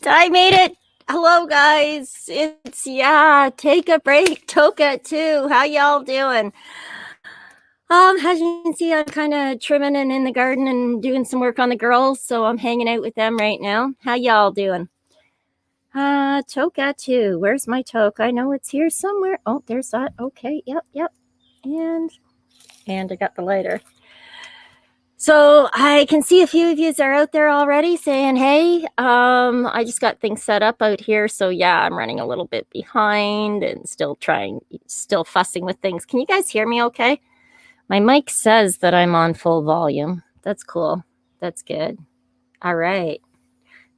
I made it. Hello, guys. It's, take a break. Toke, too. How y'all doing? As you can see, I'm kind of trimming and in the garden and doing some work on the girls, so I'm hanging out with them right now. How y'all doing? Toke, too. Where's my toke? I know it's here somewhere. Oh, there's that. Okay, yep. And I got the lighter. So I can see a few of you are out there already saying, hey, I just got things set up out here. So yeah, I'm running a little bit behind and still fussing with things. Can you guys hear me okay? My mic says that I'm on full volume. That's cool. That's good. All right.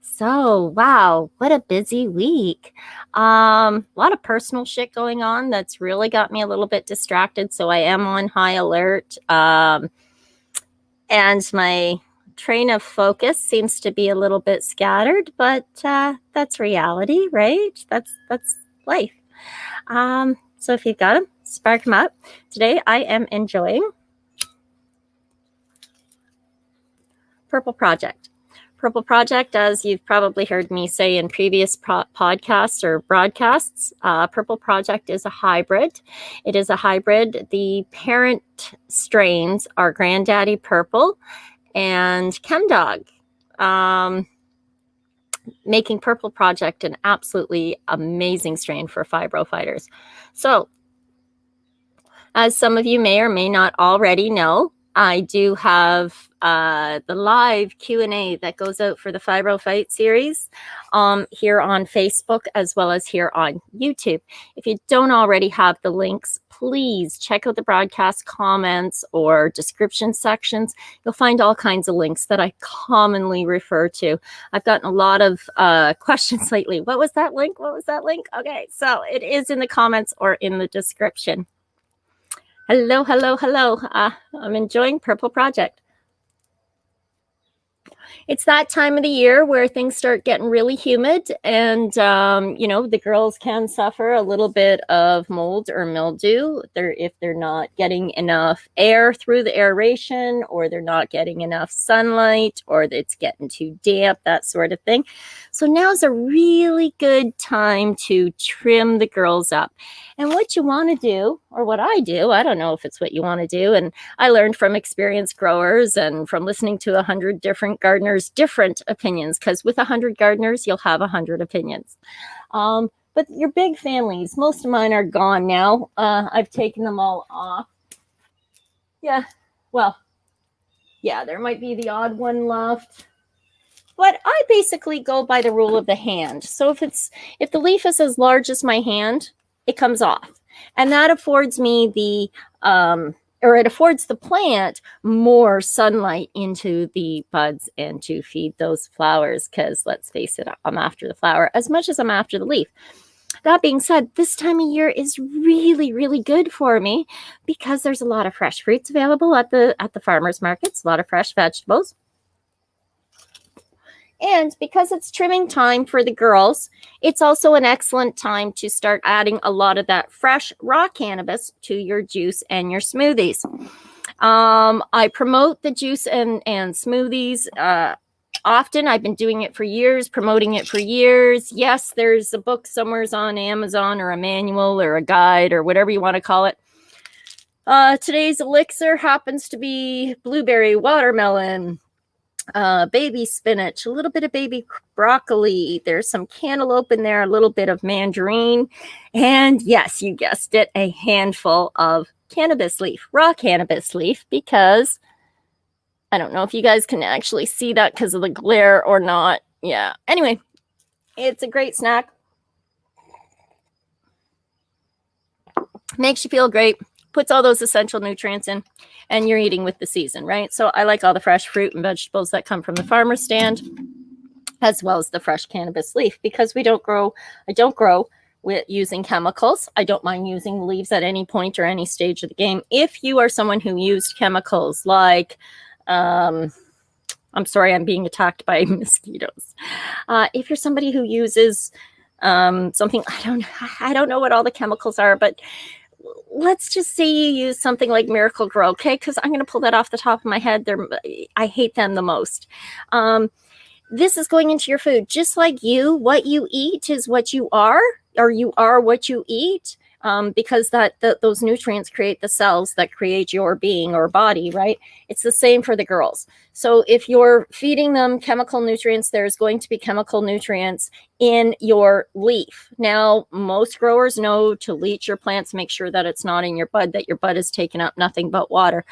So, wow, what a busy week. A lot of personal shit going on that's really got me a little bit distracted. So I am on high alert. And my train of focus seems to be a little bit scattered, but that's reality, right? That's life. So if you've got them, spark them up. Today I am enjoying Purple Project. Purple Project, as you've probably heard me say in previous podcasts or broadcasts, Purple Project is a hybrid. It is a hybrid. The parent strains are Granddaddy Purple and Chemdog, making Purple Project an absolutely amazing strain for fibro fighters. So, as some of you may or may not already know, I do have the live Q&A that goes out for the Fibro Fight series here on Facebook as well as here on YouTube. If you don't already have the links, please check out the broadcast comments or description sections. You'll find all kinds of links that I commonly refer to. I've gotten a lot of questions lately. What was that link? What was that link? Okay, so it is in the comments or in the description. Hello. I'm enjoying Purple Project. It's that time of the year where things start getting really humid and, the girls can suffer a little bit of mold or mildew if they're not getting enough air through the aeration, or they're not getting enough sunlight, or it's getting too damp, that sort of thing. So now's a really good time to trim the girls up. And what you want to do, or what I do, I don't know if it's what you want to do, and I learned from experienced growers and from listening to 100 different gardeners, different opinions, because with 100 gardeners, you'll have 100 opinions. But your big families, most of mine are gone now. I've taken them all off. Yeah, well, yeah, there might be the odd one left. But I basically go by the rule of the hand. So if the leaf is as large as my hand, it comes off. And that affords me it affords the plant more sunlight into the buds and to feed those flowers, because let's face it, I'm after the flower as much as I'm after the leaf. That being said, this time of year is really, really good for me because there's a lot of fresh fruits available at the farmers markets, a lot of fresh vegetables. And because it's trimming time for the girls, it's also an excellent time to start adding a lot of that fresh raw cannabis to your juice and your smoothies. I promote the juice and smoothies often. I've been doing it for years, promoting it for years. Yes, there's a book somewhere on Amazon or a manual or a guide or whatever you want to call it. Today's elixir happens to be blueberry, watermelon, baby spinach, a little bit of baby broccoli. There's some cantaloupe in there, a little bit of mandarin, and yes, you guessed it, a handful of cannabis leaf, raw cannabis leaf, because I don't know if you guys can actually see that because of the glare or not. Yeah. Anyway, it's a great snack. Makes you feel great. Puts all those essential nutrients in, and you're eating with the season, right? So I like all the fresh fruit and vegetables that come from the farmer's stand, as well as the fresh cannabis leaf, because I don't grow with using chemicals. I don't mind using the leaves at any point or any stage of the game. If you are someone who used chemicals like, I'm sorry, I'm being attacked by mosquitoes. If you're somebody who uses something, I don't know what all the chemicals are, but let's just say you use something like Miracle Grow, okay? Because I'm going to pull that off the top of my head. I hate them the most. This is going into your food. Just like you, what you eat is what you are, or you are what you eat. Because those nutrients create the cells that create your being or body, right? It's the same for the girls. So if you're feeding them chemical nutrients, there's going to be chemical nutrients in your leaf. Now, most growers know to leach your plants, make sure that it's not in your bud, that your bud is taking up nothing but water.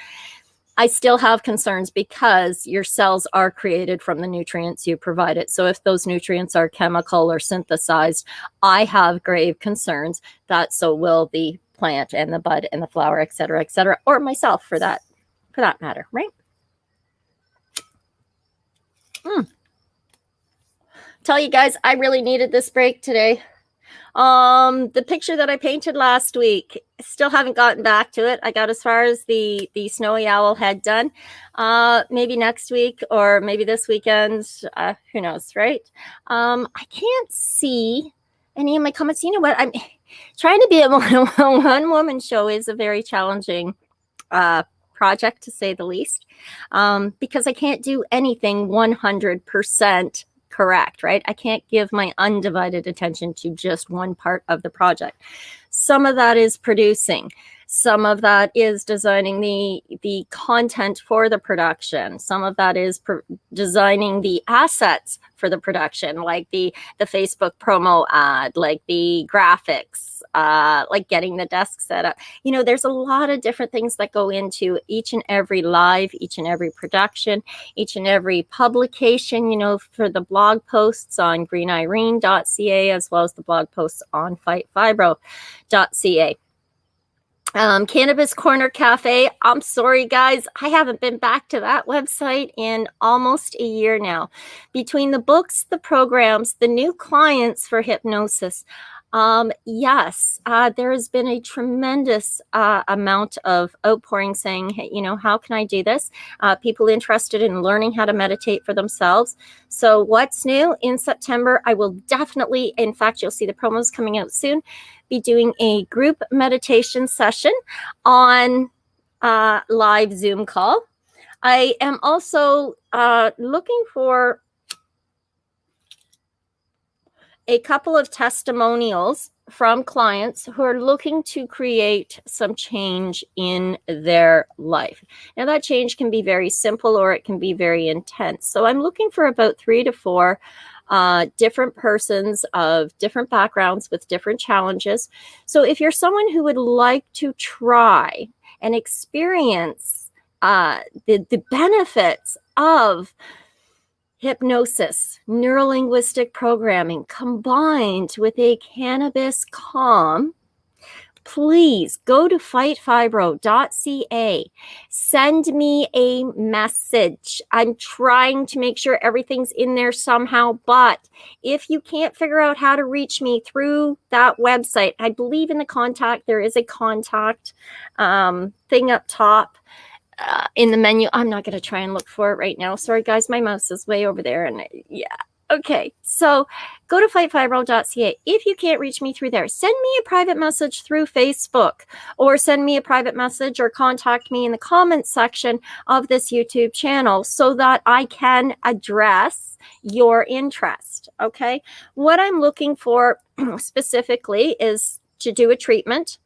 I still have concerns because your cells are created from the nutrients you provided. So if those nutrients are chemical or synthesized, I have grave concerns that so will the plant and the bud and the flower, et cetera, or myself for that matter, right? Tell you guys, I really needed this break today. The picture that I painted last week, still haven't gotten back to it. I got as far as the snowy owl head done. Maybe next week or maybe this weekend. Who knows, right? I can't see any of my comments. You know what? I'm trying to be a one-woman show is a very challenging project, to say the least, because I can't do anything 100% correct, right? I can't give my undivided attention to just one part of the project. Some of that is producing. Some of that is designing the content for the production. Some of that is designing the assets for the production, like the Facebook promo ad, like the graphics, like getting the desk set up. You know, there's a lot of different things that go into each and every live, each and every production, each and every publication, you know, for the blog posts on greenirene.ca, as well as the blog posts on fightfibro.ca. Cannabis Corner Cafe. I'm sorry, guys. I haven't been back to that website in almost a year now. Between the books, the programs, the new clients for hypnosis, yes, there has been a tremendous amount of outpouring saying, hey, you know, how can I do this? People interested in learning how to meditate for themselves. So what's new? In September, I will definitely, in fact, you'll see the promos coming out soon, be doing a group meditation session on live Zoom call. I am also looking for a couple of testimonials from clients who are looking to create some change in their life. Now, that change can be very simple or it can be very intense. So I'm looking for about 3 to 4 different persons of different backgrounds with different challenges. So if you're someone who would like to try and experience the benefits of hypnosis, neurolinguistic programming combined with a cannabis calm, please go to fightfibro.ca. Send me a message. I'm trying to make sure everything's in there somehow, but if you can't figure out how to reach me through that website, I believe in the contact, there is a contact thing up top. In the menu. I'm not going to try and look for it right now. Sorry, guys, my mouse is way over there. And yeah. Okay. So go to fightfibro.ca. If you can't reach me through there, send me a private message through Facebook or send me a private message or contact me in the comments section of this YouTube channel so that I can address your interest. Okay. What I'm looking for specifically is to do a treatment.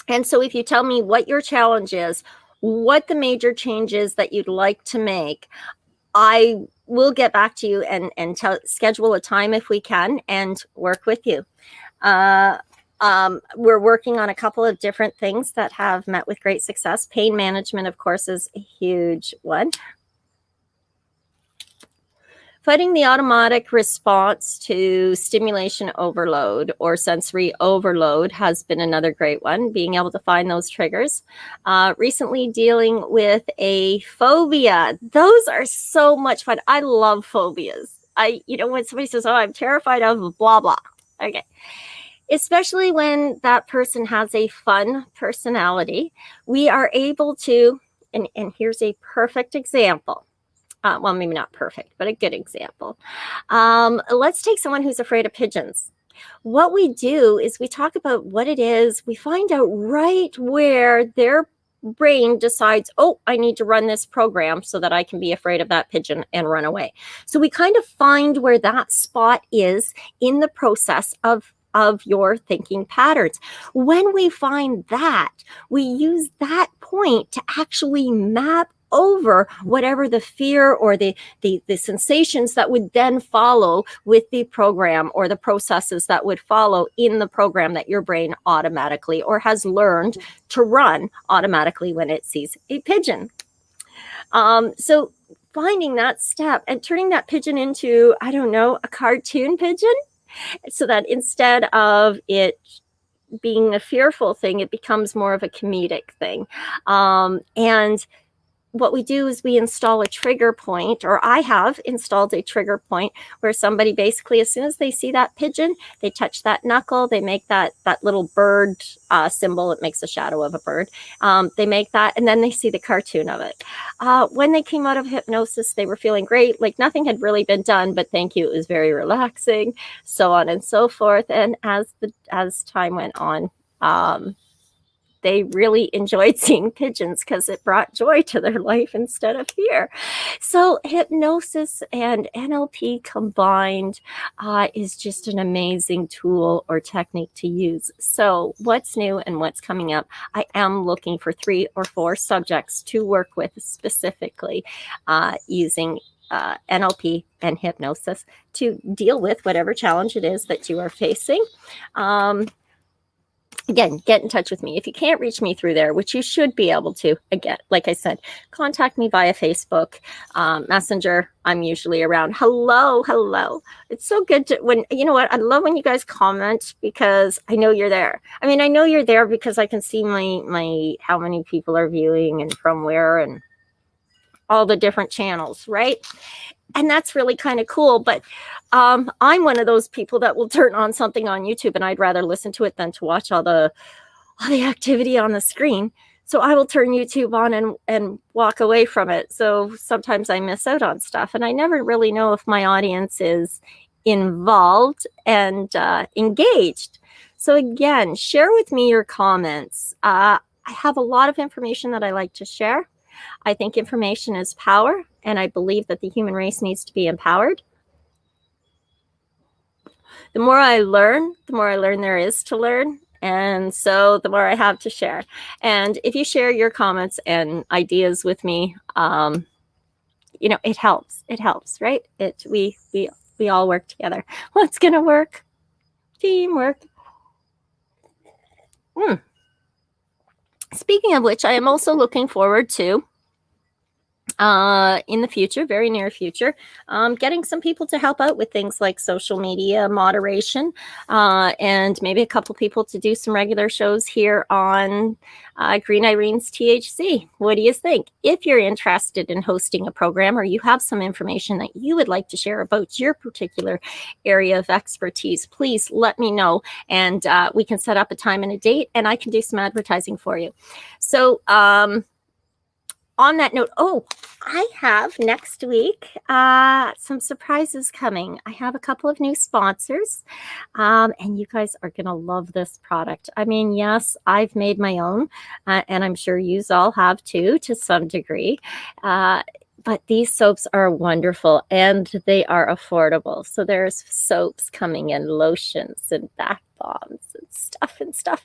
And so if you tell me what your challenge is, what the major changes that you'd like to make, I will get back to you and schedule a time if we can and work with you. We're working on a couple of different things that have met with great success. Pain management, of course, is a huge one. Fighting the automatic response to stimulation overload or sensory overload has been another great one, being able to find those triggers. Recently dealing with a phobia. Those are so much fun. I love phobias. When somebody says, oh, I'm terrified of blah, blah. Okay. Especially when that person has a fun personality, we are able to, and here's a perfect example. Well, maybe not perfect, but a good example. Let's take someone who's afraid of pigeons. What we do is we talk about what it is. We find out right where their brain decides, oh, I need to run this program so that I can be afraid of that pigeon and run away. So we kind of find where that spot is in the process of your thinking patterns. When we find that, we use that point to actually map over whatever the fear or the sensations that would then follow with the program, or the processes that would follow in the program that your brain automatically or has learned to run automatically when it sees a pigeon. So finding that step and turning that pigeon into, I don't know, a cartoon pigeon, so that instead of it being a fearful thing, it becomes more of a comedic thing. And what we do is we install a trigger point, or I have installed a trigger point, where somebody basically, as soon as they see that pigeon, they touch that knuckle, they make that little bird symbol. It makes a shadow of a bird. They make that, and then they see the cartoon of it. When they came out of hypnosis, they were feeling great, like nothing had really been done, but thank you, it was very relaxing, so on and so forth. And as time went on, they really enjoyed seeing pigeons because it brought joy to their life instead of fear. So hypnosis and NLP combined is just an amazing tool or technique to use. So what's new and what's coming up? I am looking for 3 or 4 subjects to work with specifically using NLP and hypnosis to deal with whatever challenge it is that you are facing. Again, get in touch with me. If you can't reach me through there, which you should be able to, again, like I said, contact me via Facebook, Messenger. I'm usually around. Hello. It's so good to, when, you know what, I love when you guys comment, because I know you're there. I mean, I know you're there because I can see my how many people are viewing and from where and all the different channels, right? And that's really kind of cool. But I'm one of those people that will turn on something on YouTube, and I'd rather listen to it than to watch all the activity on the screen. So I will turn YouTube on and walk away from it. So sometimes I miss out on stuff, and I never really know if my audience is involved and engaged. So again, share with me your comments. I have a lot of information that I like to share. I think information is power, and I believe that the human race needs to be empowered. The more I learn there is to learn. And so the more I have to share. And if you share your comments and ideas with me, you know, it helps. It helps, right? We all work together. What's going to work? Teamwork. Speaking of which, I am also looking forward to, in the future, very near future, getting some people to help out with things like social media moderation, and maybe a couple people to do some regular shows here on Green Irene's THC. What do you think? If you're interested in hosting a program, or you have some information that you would like to share about your particular area of expertise, please let me know, and we can set up a time and a date, and I can do some advertising for you. So on that note, I have next week some surprises coming. I have a couple of new sponsors, and you guys are going to love this product. I mean, yes, I've made my own, and I'm sure you all have too, to some degree. But these soaps are wonderful, and they are affordable. So there's soaps coming in, lotions and bath bombs and stuff.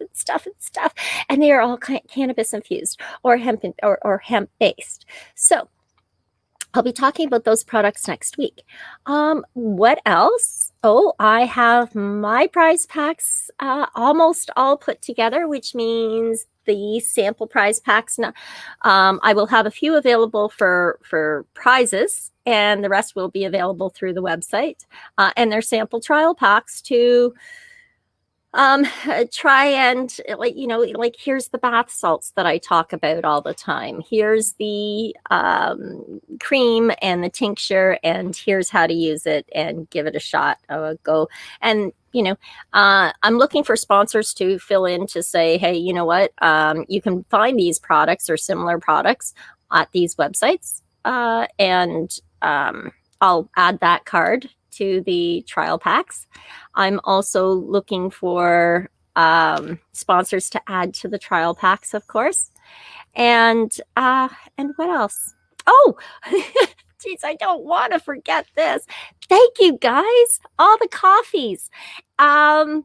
And they are all cannabis infused or hemp based. So I'll be talking about those products next week. What else? I have my prize packs almost all put together, which means the sample prize packs. I will have a few available for prizes, and the rest will be available through the website. And they're sample trial packs to try and, like here's the bath salts that I talk about all the time. Here's the cream and the tincture, and here's how to use it and give it a shot. Go. And I'm looking for sponsors to fill in to say, hey, you know what? You can find these products or similar products at these websites, and I'll add that card to the trial packs. I'm also looking for sponsors to add to the trial packs, of course. And what else? Oh, geez, I don't want to forget this. Thank you, guys. All the coffees. I'm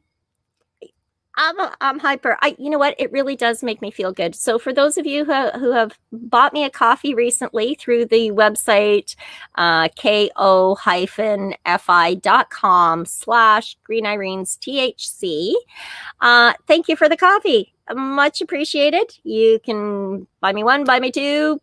hyper. You know what? It really does make me feel good. So for those of you who have bought me a coffee recently through the website, ko-fi.com/Green Irene's THC, thank you for the coffee. Much appreciated. You can buy me one, buy me two.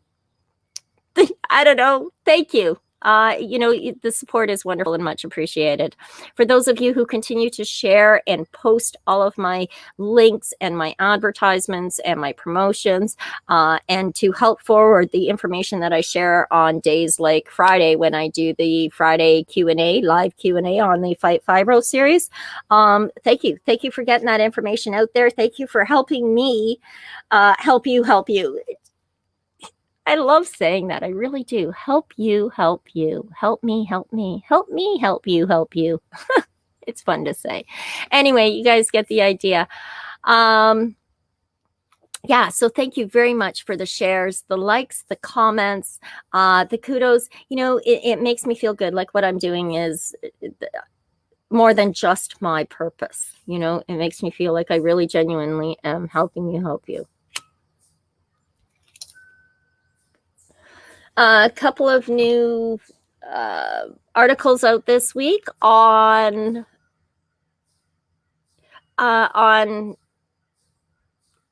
I don't know. Thank you. The support is wonderful and much appreciated. For those of you who continue to share and post all of my links and my advertisements and my promotions, and to help forward the information that I share on days like Friday when I do the Friday Q&A, live Q&A on the Fight Fibro series. Thank you. Thank you for getting that information out there. Thank you for helping me help you. I love saying that. I really do. Help you, help you. Help me, help me. Help me, help you, help you. It's fun to say. Anyway, you guys get the idea. Yeah, so thank you very much for the shares, the likes, the comments, the kudos. It makes me feel good. Like what I'm doing is more than just my purpose. It makes me feel like I really genuinely am helping you help you. A couple of new articles out this week on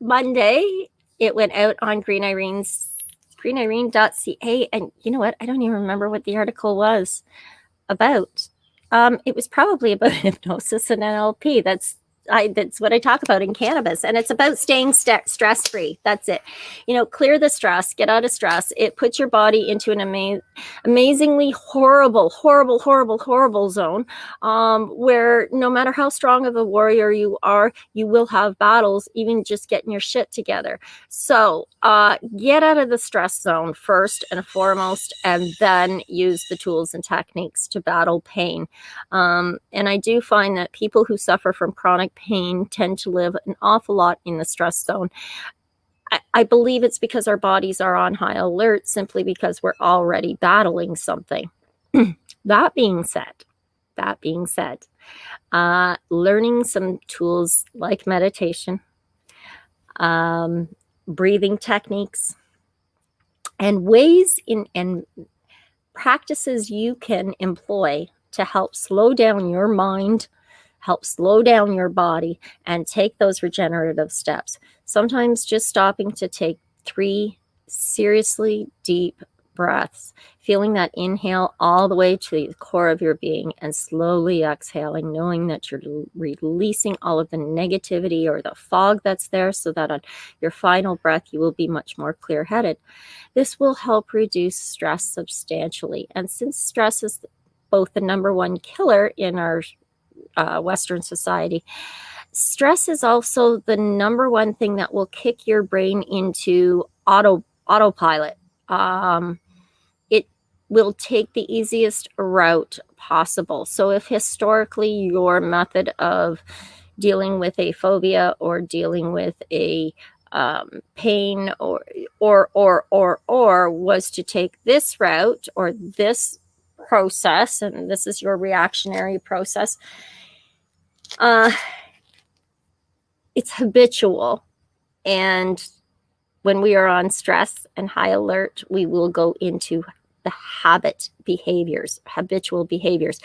Monday. It went out on greenirene.ca, and you know what? I don't even remember what the article was about. It was probably about hypnosis and NLP. That's what I talk about in cannabis, and it's about staying stress-free. That's it. Clear the stress, get out of stress. It puts your body into an amazingly horrible zone, where no matter how strong of a warrior you are, you will have battles, even just getting your shit together. So get out of the stress zone first and foremost, and then use the tools and techniques to battle pain. And I do find that people who suffer from chronic pain tend to live an awful lot in the stress zone. I believe it's because our bodies are on high alert, simply because we're already battling something. That being said, learning some tools like meditation, breathing techniques, and ways and practices you can employ to help slow down your mind, help slow down your body, and take those regenerative steps. Sometimes just stopping to take 3 seriously deep breaths, feeling that inhale all the way to the core of your being, and slowly exhaling, knowing that you're releasing all of the negativity or the fog that's there, so that on your final breath you will be much more clear-headed. This will help reduce stress substantially. And since stress is both the number one killer in our Western society, stress is also the number one thing that will kick your brain into autopilot. It will take the easiest route possible. So if historically your method of dealing with a phobia or dealing with a pain or was to take this route or this process, and this is your reactionary process, it's habitual. And when we are on stress and high alert, we will go into the habitual behaviors,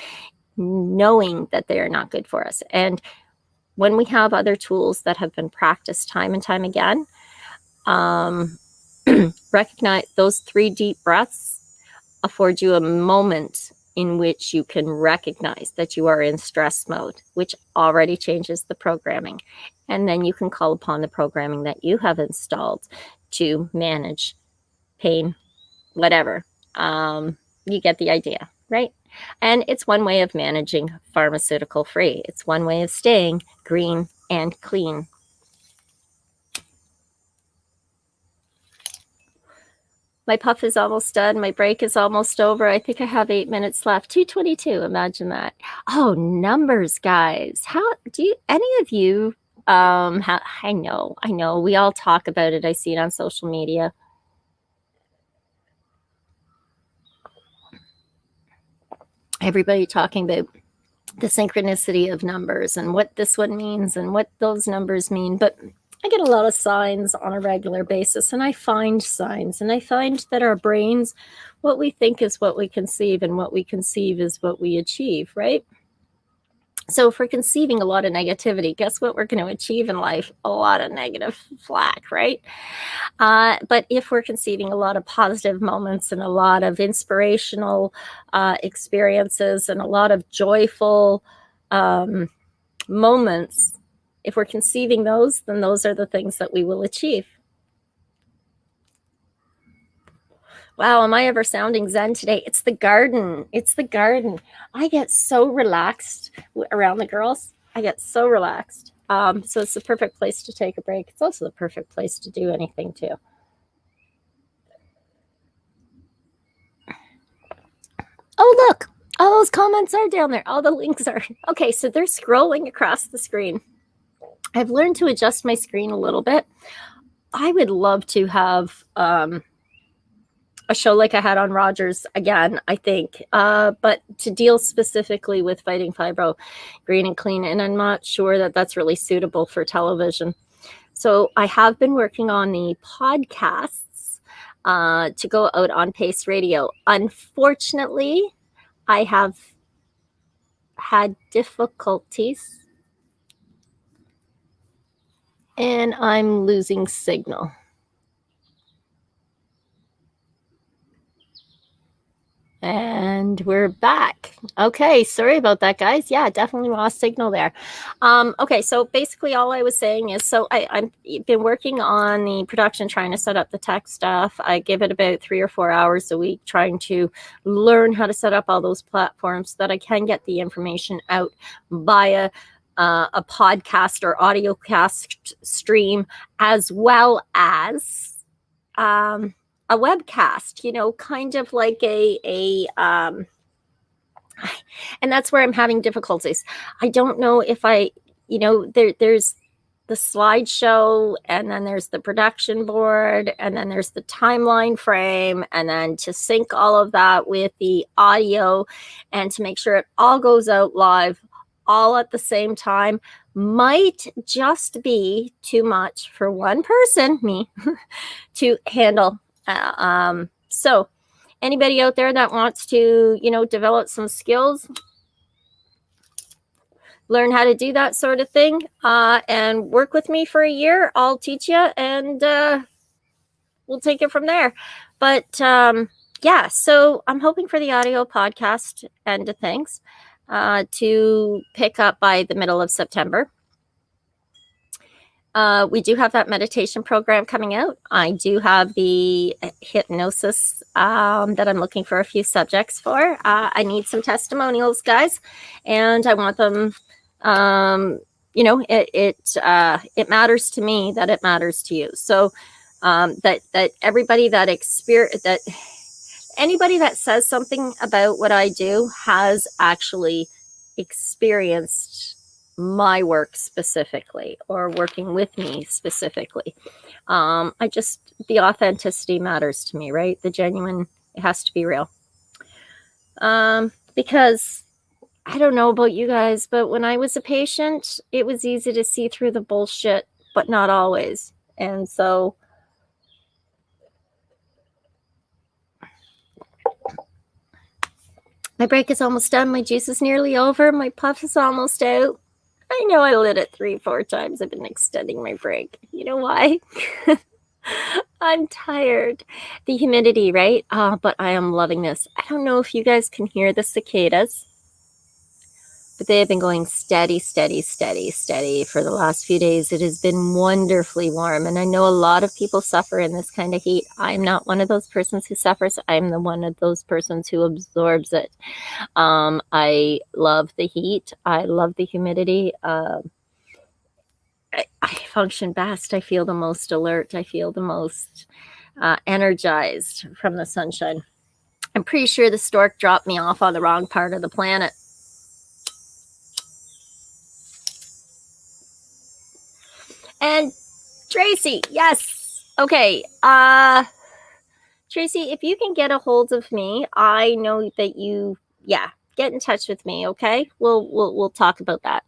knowing that they are not good for us. And when we have other tools that have been practiced time and time again, recognize those 3 deep breaths afford you a moment in which you can recognize that you are in stress mode, which already changes the programming. And then you can call upon the programming that you have installed to manage pain, whatever. You get the idea, right? And it's one way of managing pharmaceutical free. It's one way of staying green and clean. My puff is almost done. My break is almost over. I think I have 8 minutes left. 2:22. Imagine that. Oh, numbers, guys. How do any of you I know. We all talk about it. I see it on social media. Everybody talking about the synchronicity of numbers and what this one means and what those numbers mean. But I get a lot of signs on a regular basis, and I find signs, and I find that our brains, what we think is what we conceive, and what we conceive is what we achieve, right? So if we're conceiving a lot of negativity, guess what we're going to achieve in life? A lot of negative flack, right? But if we're conceiving a lot of positive moments and a lot of inspirational experiences and a lot of joyful moments, if we're conceiving those, then those are the things that we will achieve. Wow, am I ever sounding zen today? It's the garden. It's the garden. I get so relaxed around the girls. I get so relaxed. So it's the perfect place to take a break. It's also the perfect place to do anything too. Oh, look. All those comments are down there. All the links are. Okay, so they're scrolling across the screen. I've learned to adjust my screen a little bit. I would love to have a show like I had on Rogers again, I think, but to deal specifically with fighting fibro, green and clean, and I'm not sure that that's really suitable for television. So I have been working on the podcasts to go out on Pace Radio. Unfortunately, I have had difficulties and I'm losing signal. And we're back. Okay, sorry about that, guys. Yeah, definitely lost signal there. Okay, so basically all I was saying is, so I've been working on the production, trying to set up the tech stuff. I give it about 3 or 4 hours a week, trying to learn how to set up all those platforms so that I can get the information out via a podcast or audio cast stream, as well as a webcast, kind of like and that's where I'm having difficulties. I don't know if there's the slideshow, and then there's the production board, and then there's the timeline frame, and then to sync all of that with the audio and to make sure it all goes out live all at the same time might just be too much for one person, me, to handle. So anybody out there that wants to, develop some skills, learn how to do that sort of thing, and work with me for a year, I'll teach you, and we'll take it from there. But yeah, so I'm hoping for the audio podcast end of things to pick up by the middle of September. We do have that meditation program coming out. I do have the hypnosis that I'm looking for a few subjects for. I need some testimonials, guys, and I want them. It matters to me that it matters to you. So that everybody that anybody that says something about what I do has actually experienced my work specifically, or working with me specifically. The authenticity matters to me, right? The genuine, it has to be real. Because I don't know about you guys, but when I was a patient, it was easy to see through the bullshit, but not always. And so my break is almost done. My juice is nearly over. My puff is almost out. I know I lit it 3-4 times. I've been extending my break. You know why? I'm tired. The humidity, right? But I am loving this. I don't know if you guys can hear the cicadas, but they have been going steady, steady, steady, steady for the last few days. It has been wonderfully warm, and I know a lot of people suffer in this kind of heat. I'm not one of those persons who suffers. I'm the one of those persons who absorbs it. I love the heat. I love the humidity. I function best. I feel the most alert. I feel the most energized from the sunshine. I'm pretty sure the stork dropped me off on the wrong part of the planet. And Tracy, yes. Okay. Tracy, if you can get a hold of me, I know that you, get in touch with me. Okay. We'll talk about that.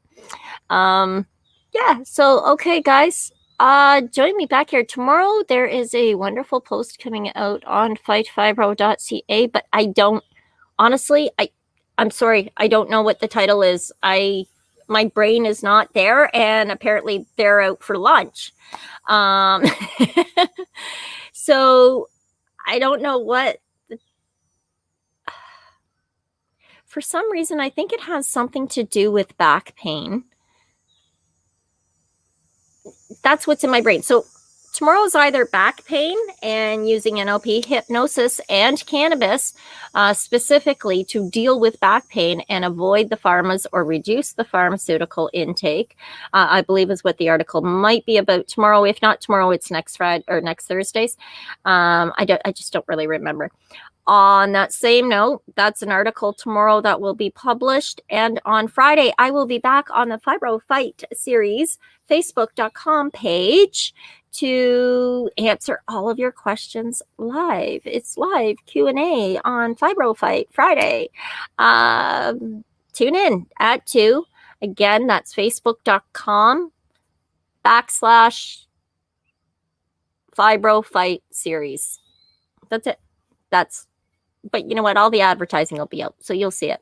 Yeah. So, okay, guys, join me back here tomorrow. There is a wonderful post coming out on fightfibro.ca, but honestly, I'm sorry. I don't know what the title is. My brain is not there, and apparently they're out for lunch. So I don't know what. For some reason, I think it has something to do with back pain. That's what's in my brain. So tomorrow's either back pain and using NLP, hypnosis, and cannabis specifically to deal with back pain and avoid the pharmas or reduce the pharmaceutical intake, I believe is what the article might be about tomorrow. If not tomorrow, it's next Friday or next Thursdays. I just don't really remember. On that same note, that's an article tomorrow that will be published. And on Friday, I will be back on the Fibro Fight series Facebook.com page to answer all of your questions live. It's live Q&A on Fibro Fight Friday. Tune in at 2. Again, that's Facebook.com /Fibro Fight series. That's it. But you know what? All the advertising will be out, so you'll see it.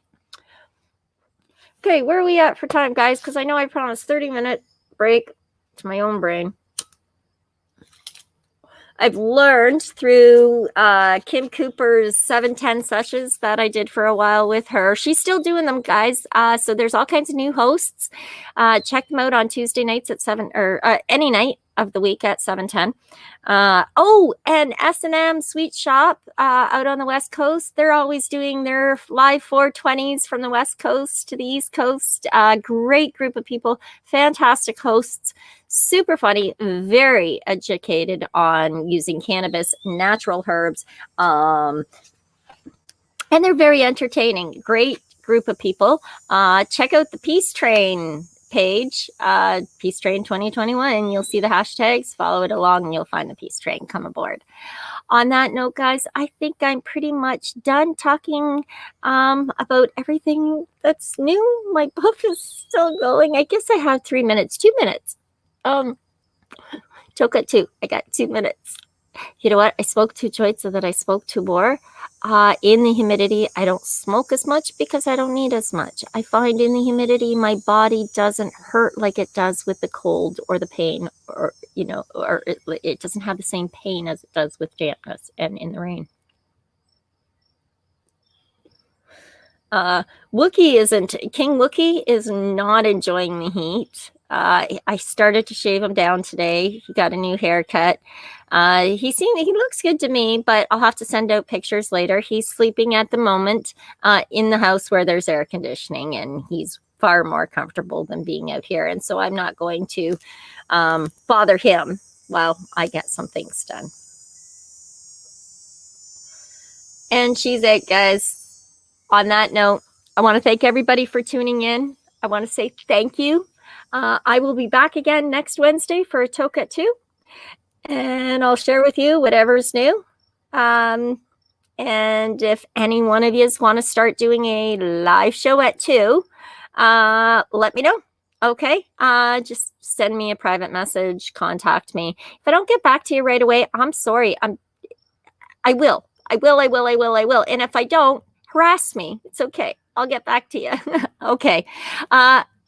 Okay, where are we at for time, guys? Because I know I promised 30-minute break to my own brain. I've learned through Kim Cooper's 710 sessions that I did for a while with her. She's still doing them, guys. So there's all kinds of new hosts. Check them out on Tuesday nights at 7 or any night of the week at 7:10. And S&M Sweet Shop out on the West Coast. They're always doing their live 420s from the West Coast to the East Coast. Great group of people, fantastic hosts, super funny, very educated on using cannabis, natural herbs, and they're very entertaining. Great group of people. Check out the Peace Train page, Peace Train 2021. You'll see the hashtags, follow it along, and you'll find the Peace Train. Come aboard. On that note, guys, I think I'm pretty much done talking about everything that's new. My book is still going. I guess I have 3 minutes, 2 minutes. Toke 2. I got 2 minutes. You know what? I spoke too choice so that I spoke too more. In the humidity, I don't smoke as much because I don't need as much. I find in the humidity, my body doesn't hurt like it does with the cold or the pain, or it doesn't have the same pain as it does with dampness and in the rain. King Wookie is not enjoying the heat. I started to shave him down today. He got a new haircut. He looks good to me, but I'll have to send out pictures later. He's sleeping at the moment in the house where there's air conditioning, and he's far more comfortable than being out here. And so I'm not going to bother him while I get some things done. And she's it, guys. On that note, I want to thank everybody for tuning in. I want to say thank you. I will be back again next Wednesday for a Toke at 2. And I'll share with you whatever's new. And if any one of you want to start doing a live show at 2, let me know. Okay. Just send me a private message, contact me. If I don't get back to you right away, I'm sorry. I will. And if I don't, harass me. It's okay. I'll get back to you. Okay.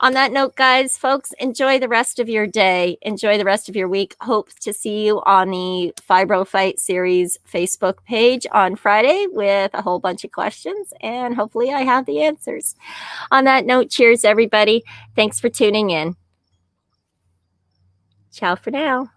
On that note, guys, folks, enjoy the rest of your day. Enjoy the rest of your week. Hope to see you on the Fibro Fight series Facebook page on Friday with a whole bunch of questions, and hopefully I have the answers. On that note, cheers, everybody. Thanks for tuning in. Ciao for now.